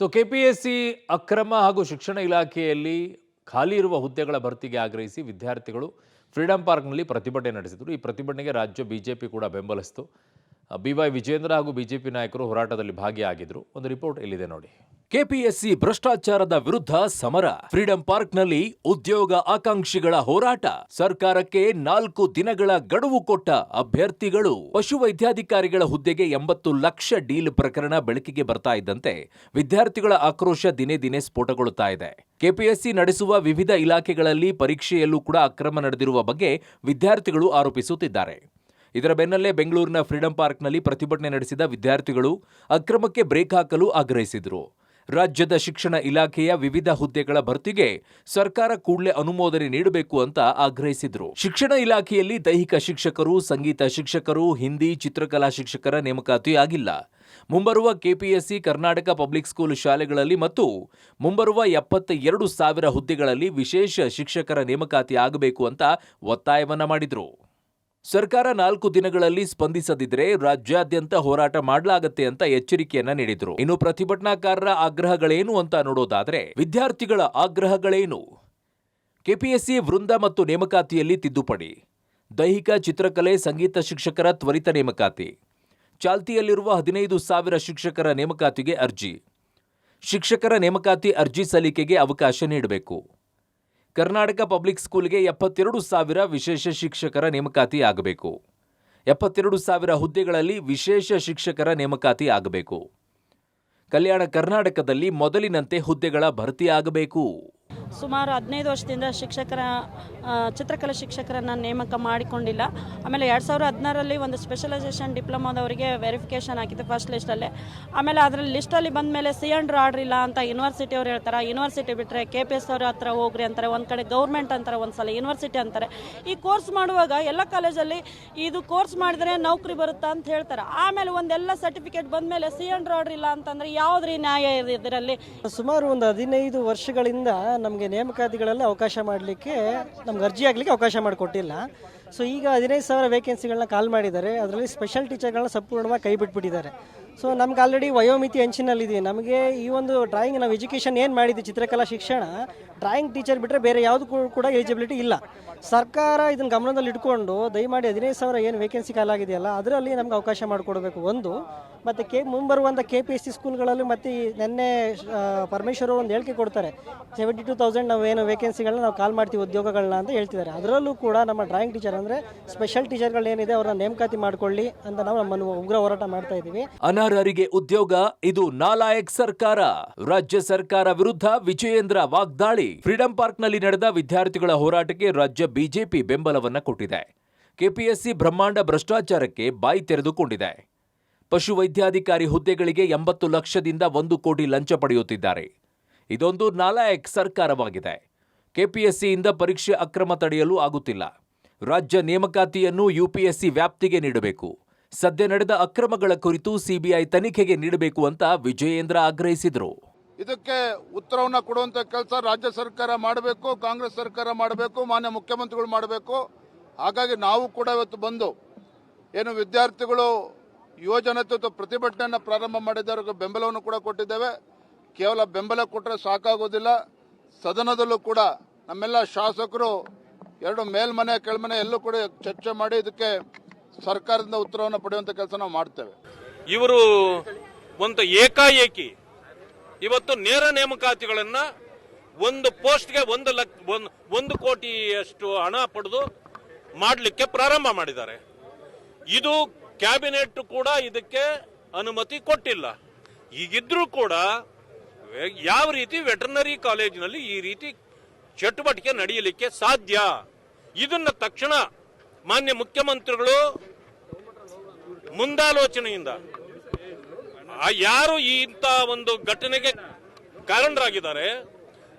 KPSC ಅಕ್ರಮ ಹಾಗೂ ಶಿಕ್ಷಣ ಇಲಾಖೆಯಲ್ಲಿ ಖಾಲಿ ಇರುವ ಹುದ್ದೆಗಳ ಭರ್ತಿಗೆ ಆಗ್ರಹಿಸಿ ವಿದ್ಯಾರ್ಥಿಗಳು ಫ್ರೀಡಂ ಪಾರ್ಕ್ನಲ್ಲಿ ಪ್ರತಿಭಟನೆ ನಡೆಸಿದರು. ಈ ಪ್ರತಿಭಟನೆಗೆ ರಾಜ್ಯ ಬಿಜೆಪಿ ಕೂಡ ಬೆಂಬಲಿಸಿತು. ಬಿವೈ ವಿಜೇಂದ್ರ ಹಾಗೂ ಬಿಜೆಪಿ ನಾಯಕರು ಹೋರಾಟದಲ್ಲಿ ಭಾಗಿಯಾಗಿದ್ದರು. ಒಂದು ರಿಪೋರ್ಟ್ ಇಲ್ಲಿದೆ ನೋಡಿ. ಕೆಪಿಎಸ್ಸಿ ಭ್ರಷ್ಟಾಚಾರದ ವಿರುದ್ಧ ಸಮರ. ಫ್ರೀಡಂ ಪಾರ್ಕ್ನಲ್ಲಿ ಉದ್ಯೋಗ ಆಕಾಂಕ್ಷಿಗಳ ಹೋರಾಟ. ಸರ್ಕಾರಕ್ಕೆ 4 ದಿನಗಳ ಗಡುವು ಕೊಟ್ಟ ಅಭ್ಯರ್ಥಿಗಳು. ಪಶುವೈದ್ಯಾಧಿಕಾರಿಗಳ ಹುದ್ದೆಗೆ 80 ಲಕ್ಷ ಡೀಲ್ ಪ್ರಕರಣ ಬೆಳಕಿಗೆ ಬರ್ತಾ ಇದ್ದಂತೆ ವಿದ್ಯಾರ್ಥಿಗಳ ಆಕ್ರೋಶ ದಿನೇ ದಿನೇ ಸ್ಫೋಟಗೊಳ್ಳುತ್ತಾ ಇದೆ. ಕೆಪಿಎಸ್ಸಿ ನಡೆಸುವ ವಿವಿಧ ಇಲಾಖೆಗಳಲ್ಲಿ ಪರೀಕ್ಷೆಯಲ್ಲೂ ಕೂಡ ಅಕ್ರಮ ನಡೆದಿರುವ ಬಗ್ಗೆ ವಿದ್ಯಾರ್ಥಿಗಳು ಆರೋಪಿಸುತ್ತಿದ್ದಾರೆ. ಇದರ ಬೆನ್ನಲ್ಲೇ ಬೆಂಗಳೂರಿನ ಫ್ರೀಡಂ ಪಾರ್ಕ್ನಲ್ಲಿ ಪ್ರತಿಭಟನೆ ನಡೆಸಿದ ವಿದ್ಯಾರ್ಥಿಗಳು ಅಕ್ರಮಕ್ಕೆ ಬ್ರೇಕ್ ಹಾಕಲು ಆಗ್ರಹಿಸಿದರು. ರಾಜ್ಯದ ಶಿಕ್ಷಣ ಇಲಾಖೆಯ ವಿವಿಧ ಹುದ್ದೆಗಳ ಭರ್ತಿಗೆ ಸರ್ಕಾರ ಕೂಡಲೇ ಅನುಮೋದನೆ ನೀಡಬೇಕು ಅಂತ ಆಗ್ರಹಿಸಿದ್ರು. ಶಿಕ್ಷಣ ಇಲಾಖೆಯಲ್ಲಿ ದೈಹಿಕ ಶಿಕ್ಷಕರು, ಸಂಗೀತ ಶಿಕ್ಷಕರು, ಹಿಂದಿ, ಚಿತ್ರಕಲಾ ಶಿಕ್ಷಕರ ನೇಮಕಾತಿ ಆಗಿಲ್ಲ. ಮುಂಬರುವ ಕೆಪಿಎಸ್ಸಿ ಕರ್ನಾಟಕ ಪಬ್ಲಿಕ್ ಸ್ಕೂಲ್ ಶಾಲೆಗಳಲ್ಲಿ ಮತ್ತು ಮುಂಬರುವ 72,000 ಹುದ್ದೆಗಳಲ್ಲಿ ವಿಶೇಷ ಶಿಕ್ಷಕರ ನೇಮಕಾತಿ ಆಗಬೇಕು ಅಂತ ಒತ್ತಾಯವನ್ನ ಮಾಡಿದ್ರು. ಸರ್ಕಾರ 4 ದಿನಗಳಲ್ಲಿ ಸ್ಪಂದಿಸದಿದ್ರೆ ರಾಜ್ಯಾದ್ಯಂತ ಹೋರಾಟ ಮಾಡಲಾಗತ್ತೆ ಅಂತ ಎಚ್ಚರಿಕೆಯನ್ನ ನೀಡಿದ್ರು. ಇನ್ನು ಪ್ರತಿಭಟನಾಕಾರರ ಆಗ್ರಹಗಳೇನು ಅಂತ ನೋಡೋದಾದ್ರೆ, ವಿದ್ಯಾರ್ಥಿಗಳ ಆಗ್ರಹಗಳೇನು? ಕೆಪಿಎಸ್ಸಿ ವೃಂದ ಮತ್ತು ನೇಮಕಾತಿಯಲ್ಲಿ ತಿದ್ದುಪಡಿ, ದೈಹಿಕ, ಚಿತ್ರಕಲೆ, ಸಂಗೀತ ಶಿಕ್ಷಕರ ತ್ವರಿತ ನೇಮಕಾತಿ, ಚಾಲ್ತಿಯಲ್ಲಿರುವ 15,000 ಶಿಕ್ಷಕರ ನೇಮಕಾತಿಗೆ ಅರ್ಜಿ, ಶಿಕ್ಷಕರ ನೇಮಕಾತಿ ಅರ್ಜಿ ಸಲ್ಲಿಕೆಗೆ ಅವಕಾಶ ನೀಡಬೇಕು. ಕರ್ನಾಟಕ ಪಬ್ಲಿಕ್ ಸ್ಕೂಲ್ಗೆ 72,000 ವಿಶೇಷ ಶಿಕ್ಷಕರ ನೇಮಕಾತಿ ಆಗಬೇಕು. 72,000 ಹುದ್ದೆಗಳಲ್ಲಿ ವಿಶೇಷ ಶಿಕ್ಷಕರ ನೇಮಕಾತಿ ಆಗಬೇಕು. ಕಲ್ಯಾಣ ಕರ್ನಾಟಕದಲ್ಲಿ ಮೊದಲಿನಂತೆ ಹುದ್ದೆಗಳ ಭರ್ತಿ ಆಗಬೇಕು. ಸುಮಾರು 15 ವರ್ಷದಿಂದ ಚಿತ್ರಕಲಾ ಶಿಕ್ಷಕರನ್ನು ನೇಮಕ ಮಾಡಿಕೊಂಡಿಲ್ಲ. ಆಮೇಲೆ 2016ರಲ್ಲಿ ಒಂದು ಸ್ಪೆಷಲೈಸೇಷನ್ ಡಿಪ್ಲೊಮಾದವರಿಗೆ ವೆರಿಫಿಕೇಷನ್ ಆಗಿತ್ತು ಫಸ್ಟ್ ಲಿಸ್ಟಲ್ಲೇ. ಆಮೇಲೆ ಅದರಲ್ಲಿ ಲಿಸ್ಟಲ್ಲಿ ಬಂದ ಮೇಲೆ ಸಿ&ರ್ ಆರ್ಡ್ರ್ ಇಲ್ಲ ಅಂತ ಯೂನಿವರ್ಸಿಟಿ ಅವ್ರು ಹೇಳ್ತಾರೆ. ಯೂನಿವರ್ಸಿಟಿ ಬಿಟ್ಟರೆ KPS ಅವ್ರ ಹತ್ರ ಹೋಗ್ರಿ ಅಂತಾರೆ, ಒಂದು ಕಡೆ ಗೌರ್ಮೆಂಟ್ ಅಂತಾರೆ, ಒಂದು ಸಲ ಯೂನಿವರ್ಸಿಟಿ ಅಂತಾರೆ. ಈ ಕೋರ್ಸ್ ಮಾಡುವಾಗ ಎಲ್ಲ ಕಾಲೇಜಲ್ಲಿ ಇದು ಕೋರ್ಸ್ ಮಾಡಿದರೆ ನೌಕರಿ ಬರುತ್ತಾ ಅಂತ ಹೇಳ್ತಾರೆ. ಆಮೇಲೆ ಒಂದೆಲ್ಲ ಸರ್ಟಿಫಿಕೇಟ್ ಬಂದ ಮೇಲೆ ಸಿ&ರ್ ಆರ್ಡ್ರ್ ಇಲ್ಲ ಅಂತಂದರೆ ಯಾವುದ್ರಿ ನ್ಯಾಯ ಇದೆ ಇದರಲ್ಲಿ? ಸುಮಾರು ಒಂದು 15 ವರ್ಷಗಳಿಂದ ನಮಗೆ ನೇಮಕಾತಿಗಳಲ್ಲಿ ಅವಕಾಶ ಮಾಡಲಿಕ್ಕೆ ನಮ್ಗೆ ಅರ್ಜಿ ಆಗಲಿಕ್ಕೆ ಅವಕಾಶ ಮಾಡಿಕೊಟ್ಟಿಲ್ಲ. ಸೊ ಈಗ 15,000 ವೇಕೆನ್ಸಿಗಳನ್ನ ಕಾಲ್ ಮಾಡಿದ್ದಾರೆ. ಅದರಲ್ಲಿ ಸ್ಪೆಷಲ್ ಟೀಚರ್ಗಳನ್ನ ಸಂಪೂರ್ಣವಾಗಿ ಕೈ ಬಿಟ್ಬಿಟ್ಟಿದ್ದಾರೆ. ಸೊ ನಮ್ಗೆ ಆಲ್ರೆಡಿ ವಯೋಮಿತಿ ಅಂಚಿನಲ್ಲಿದೆ. ನಮಗೆ ಈ ಒಂದು ಡ್ರಾಯಿಂಗ್ ನಾವು ಎಜುಕೇಷನ್ ಏನು ಮಾಡಿದ್ವಿ, ಚಿತ್ರಕಲಾ ಶಿಕ್ಷಣ, ಡ್ರಾಯಿಂಗ್ ಟೀಚರ್ ಬಿಟ್ಟರೆ ಬೇರೆ ಯಾವುದಕ್ಕೂ ಕೂಡ ಎಲಿಜಿಬಿಲಿಟಿ ಇಲ್ಲ. ಸರ್ಕಾರ ಇದನ್ನು ಗಮನದಲ್ಲಿ ಇಟ್ಕೊಂಡು ದಯಮಾಡಿ 15,000 ಏನು ವೇಕೆನ್ಸಿ ಕಾಲಾಗಿದೆಯಲ್ಲ ಅದರಲ್ಲಿ ನಮ್ಗೆ ಅವಕಾಶ ಮಾಡಿಕೊಡ್ಬೇಕು. ಒಂದು ಮತ್ತು ಮುಂಬರುವಂಥ KPSC ಸ್ಕೂಲ್ಗಳಲ್ಲಿ ಮತ್ತು ನಿನ್ನೆ ಪರಮೇಶ್ವರ್ ಒಂದು ಹೇಳಿಕೆ ಕೊಡ್ತಾರೆ, 72,000 ನಾವೇನು ವೇಕೆನ್ಸಿಗಳನ್ನ ನಾವು ಕಾಲ್ ಮಾಡ್ತೀವಿ ಉದ್ಯೋಗಗಳನ್ನ ಅಂತ ಹೇಳ್ತಿದ್ದಾರೆ. ಅದರಲ್ಲೂ ಕೂಡ ನಮ್ಮ ಡ್ರಾಯಿಂಗ್ ಟೀಚರ್ ಅಂದರೆ ಸ್ಪೆಷಲ್ ಟೀಚರ್ಗಳೇನಿದೆ ಅವ್ರನ್ನ ನೇಮಕಾತಿ ಮಾಡ್ಕೊಳ್ಳಿ ಅಂತ ನಾವು ನಮ್ಮನ್ನು ಉಗ್ರ ಹೋರಾಟ ಮಾಡ್ತಾ ಇದ್ದೀವಿ. ಅನರ್ಹರಿಗೆ ಉದ್ಯೋಗ, ಇದು ನಾಲಾಯಕ್ ಸರ್ಕಾರ. ರಾಜ್ಯ ಸರ್ಕಾರ ವಿರುದ್ಧ ವಿಜಯೇಂದ್ರ ವಾಗ್ದಾಳಿ. ಫ್ರೀಡಂ ಪಾರ್ಕ್ನಲ್ಲಿ ನಡೆದ ವಿದ್ಯಾರ್ಥಿಗಳ ಹೋರಾಟಕ್ಕೆ ರಾಜ್ಯ ಬಿಜೆಪಿ ಬೆಂಬಲವನ್ನ ಕೊಟ್ಟಿದೆ. ಕೆಪಿಎಸ್ಸಿ ಬ್ರಹ್ಮಾಂಡ ಭ್ರಷ್ಟಾಚಾರಕ್ಕೆ ಬಾಯಿ ತೆರೆದುಕೊಂಡಿದೆ. ಪಶುವೈದ್ಯಾಧಿಕಾರಿ ಹುದ್ದೆಗಳಿಗೆ 80 ಲಕ್ಷದಿಂದ 1 ಕೋಟಿ ಲಂಚ ಪಡೆಯುತ್ತಿದ್ದಾರೆ. ಇದೊಂದು ನಾಲಾಯಕ್ ಸರ್ಕಾರವಾಗಿದೆ. ಕೆಪಿಎಸ್ಸಿಯಿಂದ ಪರೀಕ್ಷೆ ಅಕ್ರಮ ತಡೆಯಲು ಆಗುತ್ತಿಲ್ಲ. ರಾಜ್ಯ ನೇಮಕಾತಿಯನ್ನು UPSC ವ್ಯಾಪ್ತಿಗೆ ನೀಡಬೇಕು. ಸದ್ಯ ನಡೆದ ಅಕ್ರಮಗಳ ಕುರಿತು CBI ತನಿಖೆಗೆ ನೀಡಬೇಕು ಅಂತ ವಿಜಯೇಂದ್ರ ಆಗ್ರಹಿಸಿದರು. ಇದಕ್ಕೆ ಉತ್ತರವನ್ನು ಕೊಡುವಂತ ಕೆಲಸ ರಾಜ್ಯ ಸರ್ಕಾರ ಮಾಡಬೇಕು, ಕಾಂಗ್ರೆಸ್ ಸರ್ಕಾರ ಮಾಡಬೇಕು, ಮಾನ್ಯ ಮುಖ್ಯಮಂತ್ರಿಗಳು ಮಾಡಬೇಕು. ಹಾಗಾಗಿ ನಾವು ಕೂಡ ಇವತ್ತು ಬಂದು ಏನು ವಿದ್ಯಾರ್ಥಿಗಳು ಯುವಜನತೆ ಪ್ರತಿಭಟನೆಯನ್ನು ಪ್ರಾರಂಭ ಮಾಡಿದವರಿಗೆ ಬೆಂಬಲವನ್ನು ಕೂಡ ಕೊಟ್ಟಿದ್ದೇವೆ. ಕೇವಲ ಬೆಂಬಲ ಕೊಟ್ಟರೆ ಸಾಕಾಗೋದಿಲ್ಲ. ಸದನದಲ್ಲೂ ಕೂಡ ನಮ್ಮೆಲ್ಲ ಶಾಸಕರು 2 ಮೇಲ್ಮನೆ ಕೆಳಮನೆ ಎಲ್ಲೂ ಕೂಡ ಚರ್ಚೆ ಮಾಡಿ ಇದಕ್ಕೆ ಸರ್ಕಾರದಿಂದ ಉತ್ತರವನ್ನು ಪಡೆಯುವಂತ ಕೆಲಸ ನಾವು ಮಾಡ್ತೇವೆ. ಇವರು ಒಂದು ಏಕಾಏಕಿ ಇವತ್ತು ನೇರ ನೇಮಕಾತಿಗಳನ್ನ ಒಂದು ಪೋಸ್ಟ್ಗೆ 1 ಕೋಟಿಯಷ್ಟು ಹಣ ಪಡೆದು ಮಾಡಲಿಕ್ಕೆ ಪ್ರಾರಂಭ ಮಾಡಿದ್ದಾರೆ. ಇದು ಕ್ಯಾಬಿನೆಟ್ ಕೂಡ ಇದಕ್ಕೆ ಅನುಮತಿ ಕೊಟ್ಟಿಲ್ಲ. ಈಗಿದ್ರೂ ಕೂಡ ಯಾವ ರೀತಿ ವೆಟರ್ನರಿ ಕಾಲೇಜಿನಲ್ಲಿ ಈ ರೀತಿ ಚಟುವಟಿಕೆ ನಡೆಯಲಿಕ್ಕೆ ಸಾಧ್ಯ? ಇದನ್ನ ತಕ್ಷಣ ಮಾನ್ಯ ಮುಖ್ಯಮಂತ್ರಿಗಳು ಮುಂದಾಲೋಚನೆಯಿಂದ ಯಾರು ಇಂಥ ಒಂದು ಘಟನೆಗೆ ಕಾರಣರಾಗಿದ್ದಾರೆ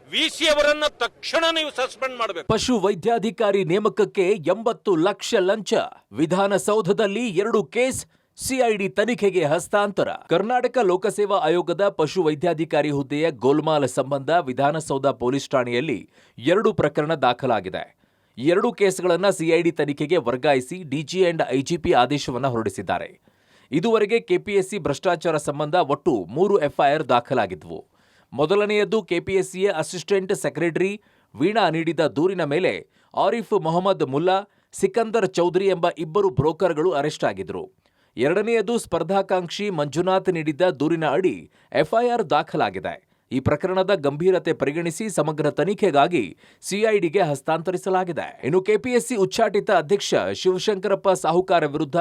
VC ಅವರನ್ನ ತಕ್ಷಣ ನೀವು ಸಸ್ಪೆಂಡ್ ಮಾಡಬೇಕು. ಪಶು ವೈದ್ಯಾಧಿಕಾರಿ ನೇಮಕಕ್ಕೆ 80 ಲಕ್ಷ ಲಂಚ. ವಿಧಾನಸೌಧದಲ್ಲಿ 2 ಕೇಸ್, CID ತನಿಖೆಗೆ ಹಸ್ತಾಂತರ. ಕರ್ನಾಟಕ ಲೋಕಸೇವಾ ಆಯೋಗದ ಪಶು ವೈದ್ಯಾಧಿಕಾರಿ ಹುದ್ದೆಯ ಗೋಲ್ಮಾಲ್ ಸಂಬಂಧ ವಿಧಾನಸೌಧ ಪೊಲೀಸ್ ಠಾಣೆಯಲ್ಲಿ 2 ಪ್ರಕರಣ ದಾಖಲಾಗಿದೆ. 2 ಕೇಸ್ಗಳನ್ನು CID ತನಿಖೆಗೆ ವರ್ಗಾಯಿಸಿ DG ಅಂಡ್ IGP ಆದೇಶವನ್ನು ಹೊರಡಿಸಿದ್ದಾರೆ. ಇದುವರೆಗೆ ಕೆಪಿಎಸ್ಸಿ ಭ್ರಷ್ಟಾಚಾರ ಸಂಬಂಧ ಒಟ್ಟು 3 ಎಫ್ಐಆರ್ ದಾಖಲಾಗಿದ್ವು. ಮೊದಲನೆಯದ್ದು ಕೆಪಿಎಸ್ಸಿಯ ಅಸಿಸ್ಟೆಂಟ್ ಸೆಕ್ರೆಟರಿ ವೀಣಾ ನೀಡಿದ ದೂರಿನ ಮೇಲೆ ಆರಿಫ್ ಮೊಹಮ್ಮದ್ ಮುಲ್ಲಾ, ಸಿಕಂದರ್ ಚೌಧರಿ ಎಂಬ ಇಬ್ಬರು ಬ್ರೋಕರ್ಗಳು ಅರೆಸ್ಟ್ ಆಗಿದ್ರು. ಎರಡನೆಯದು ಸ್ಪರ್ಧಾಕಾಂಕ್ಷಿ ಮಂಜುನಾಥ್ ನೀಡಿದ್ದ ದೂರಿನ ಅಡಿ ಎಫ್ಐಆರ್ ದಾಖಲಾಗಿದೆ. ಈ ಪ್ರಕರಣದ ಗಂಭೀರತೆ ಪರಿಗಣಿಸಿ ಸಮಗ್ರ ತನಿಖೆಗಾಗಿ ಸಿಐಡಿಗೆ ಹಸ್ತಾಂತರಿಸಲಾಗಿದೆ. ಇನ್ನು ಕೆಪಿಎಸ್ಸಿ ಉಚ್ಚಾಟಿತ ಅಧ್ಯಕ್ಷ ಶಿವಶಂಕರಪ್ಪ ಸಾಹುಕಾರ ವಿರುದ್ಧ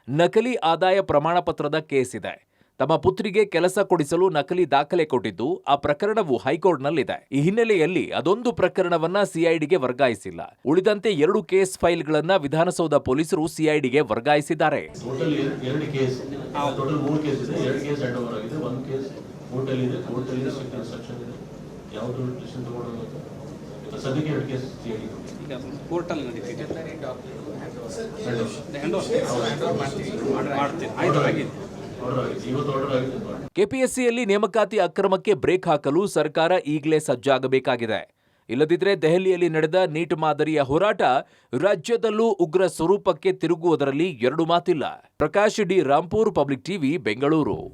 ನಕಲಿ ಆದಾಯ ಪ್ರಮಾಣ ಪತ್ರದ ಕೇಸ್ ಇದೆ. ತಮ್ಮ ಪುತ್ರಿಗೆ ಕೆಲಸ ಕೊಡಿಸಲು ನಕಲಿ ದಾಖಲೆ ಕೊಟ್ಟಿದ್ದು ಆ ಪ್ರಕರಣವು ಹೈಕೋರ್ಟ್ನಲ್ಲಿದೆ. ಈ ಹಿನ್ನೆಲೆಯಲ್ಲಿ ಅದೊಂದು ಪ್ರಕರಣವನ್ನ ಸಿಐಡಿಗೆ ವರ್ಗಾಯಿಸಿಲ್ಲ. ಉಳಿದಂತೆ 2 ಕೇಸ್ ಫೈಲ್ಗಳನ್ನ ವಿಧಾನಸೌಧ ಪೊಲೀಸರು ಸಿಐಡಿಗೆ ವರ್ಗಾಯಿಸಿದ್ದಾರೆ. ಟೋಟಲ್ 2 ಕೇಸ್, ಟೋಟಲ್ 3 ಕೇಸ್ ಇದೆ. 2 ಕೇಸ್ ಹ್ಯಾಂಡ್ ಓವರ್ ಆಗಿದೆ. 1 ಕೇಸ್ ಕೋರ್ಟಲ್ಲಿ ಇದೆ. ಕೋರ್ಟಲ್ಲಿ ಇನ್ಸ್ಟ್ರಕ್ಷನ್ ಇದೆ. ಯಾವುದು ಡಿಸಿಷನ್ ತಗೊಳ್ಳೋದು ಸದ್ಯಕ್ಕೆ 2 ಕೇಸ್ ಸಿಐಡಿ ಈಗ ಕೋರ್ಟಲ್ಲಿ ನಡೀತಿದೆ. ಕೆಪಿಎಸ್ಸಿಯಲ್ಲಿ ನೇಮಕಾತಿ ಅಕ್ರಮಕ್ಕೆ ಬ್ರೇಕ್ ಹಾಕಲು ಸರ್ಕಾರ ಈಗಲೇ ಸಜ್ಜಾಗಬೇಕಾಗಿದೆ. ಇಲ್ಲದಿದ್ದರೆ ದೆಹಲಿಯಲ್ಲಿ ನಡೆದ ನೀಟ್ ಮಾದರಿಯ ಹೋರಾಟ ರಾಜ್ಯದಲ್ಲೂ ಉಗ್ರ ಸ್ವರೂಪಕ್ಕೆ ತಿರುಗುವುದರಲ್ಲಿ 2 ಮಾತಿಲ್ಲ. Prakash D Rampur, public TV, Bengaluru.